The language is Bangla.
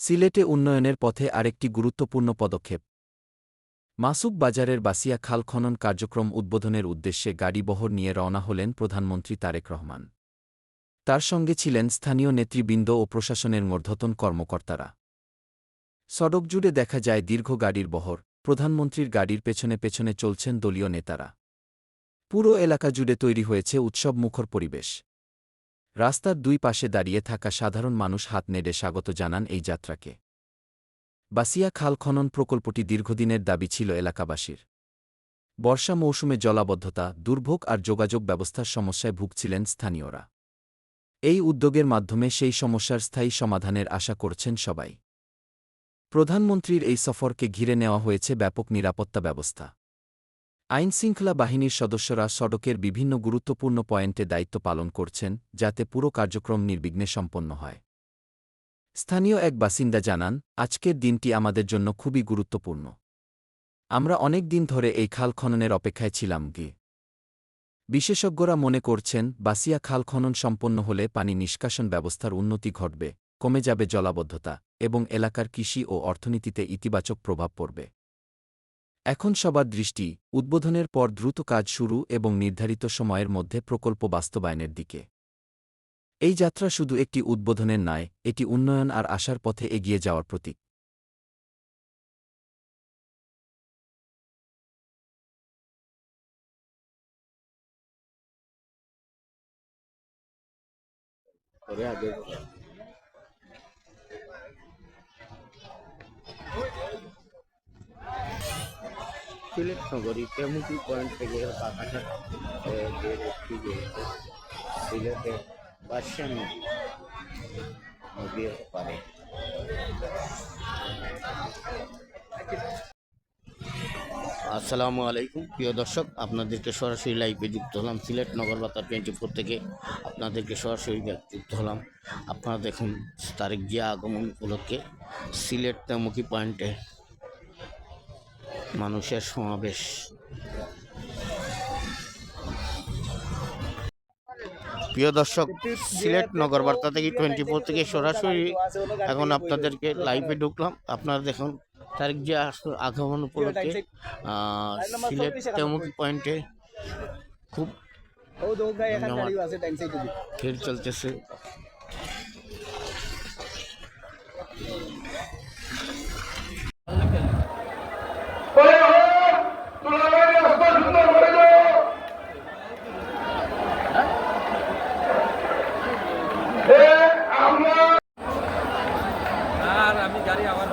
সিলেটে উন্নয়নের পথে আরেকটি গুরুত্বপূর্ণ পদক্ষেপ। মাসুক বাজারের বাসিয়া খাল খনন কার্যক্রম উদ্বোধনের উদ্দেশ্যে গাড়িবহর নিয়ে রওনা হলেন প্রধানমন্ত্রী তারেক রহমান। তার সঙ্গে ছিলেন স্থানীয় নেতৃবৃন্দ ও প্রশাসনের ঊর্ধ্বতন কর্মকর্তারা। সড়ক জুড়ে দেখা যায় দীর্ঘ গাড়ির বহর, প্রধানমন্ত্রীর গাড়ির পেছনে পেছনে চলছেন দলীয় নেতারা। পুরো এলাকা জুড়ে তৈরি হয়েছে উৎসবমুখর পরিবেশ। রাস্তার দুই পাশে দাঁড়িয়ে থাকা সাধারণ মানুষ হাত নেড়ে স্বাগত জানান এই যাত্রাকে। বাসিয়া খাল খনন প্রকল্পটি দীর্ঘদিনের দাবি ছিল এলাকাবাসীর। বর্ষা মৌসুমে জলাবদ্ধতা, দুর্ভোগ আর যোগাযোগ ব্যবস্থার সমস্যায় ভুগছিলেন স্থানীয়রা। এই উদ্যোগের মাধ্যমে সেই সমস্যার স্থায়ী সমাধানের আশা করছেন সবাই। প্রধানমন্ত্রীর এই সফরকে ঘিরে নেওয়া হয়েছে ব্যাপক নিরাপত্তা ব্যবস্থা। আইনশৃঙ্খলা বাহিনীর সদস্যরা সড়কের বিভিন্ন গুরুত্বপূর্ণ পয়েন্টে দায়িত্ব পালন করছেন, যাতে পুরো কার্যক্রম নির্বিঘ্নে সম্পন্ন হয়। স্থানীয় এক বাসিন্দা জানান, আজকের দিনটি আমাদের জন্য খুবই গুরুত্বপূর্ণ। আমরা অনেক দিন ধরে এই খাল খননের অপেক্ষায় ছিলাম। বিশেষজ্ঞরা মনে করছেন, বাসিয়া খাল খনন সম্পন্ন হলে পানি নিষ্কাশন ব্যবস্থার উন্নতি ঘটবে, কমে যাবে জলাবদ্ধতা এবং এলাকার কৃষি ও অর্থনীতিতে ইতিবাচক প্রভাব পড়বে। এখন সবার দৃষ্টি উদ্বোধনের পর দ্রুত কাজ শুরু এবং নির্ধারিত সময়ের মধ্যে প্রকল্প বাস্তবায়নের দিকে। এই যাত্রা শুধু একটি উদ্বোধনের নয়, এটি উন্নয়ন আর আশার পথে এগিয়ে যাওয়ার প্রতীক। সিলেট নগরী টেমুকি পয়েন্ট থেকে বাগানের যে রোডটি গিয়েছে সিলেটের বাদশা নদীর পারে। আসসালামু আলাইকুম প্রিয় দর্শক, আপনাদেরকে সরাসরি লাইভে যুক্ত হলাম সিলেট নগর বার্তা 24 থেকে। আপনাদেরকে সরাসরি যুক্ত হলাম। আপনারা দেখুন তারেক জিয়া আগমন উপলক্ষে সিলেট টেমুকি পয়েন্টে মানুষের সমাবেশ। প্রিয় দর্শক, সিলেট নগর বার্তা থেকে 24 থেকে সরাসরি এখন আপনাদেরকে লাইভে ঢুকলাম। আপনারা দেখুন তারেক জিয়া আগমন উপলক্ষে সিলেট টেমুকি পয়েন্টে খুব ভিড় চলতেছে। আর আমি গাড়ি আবার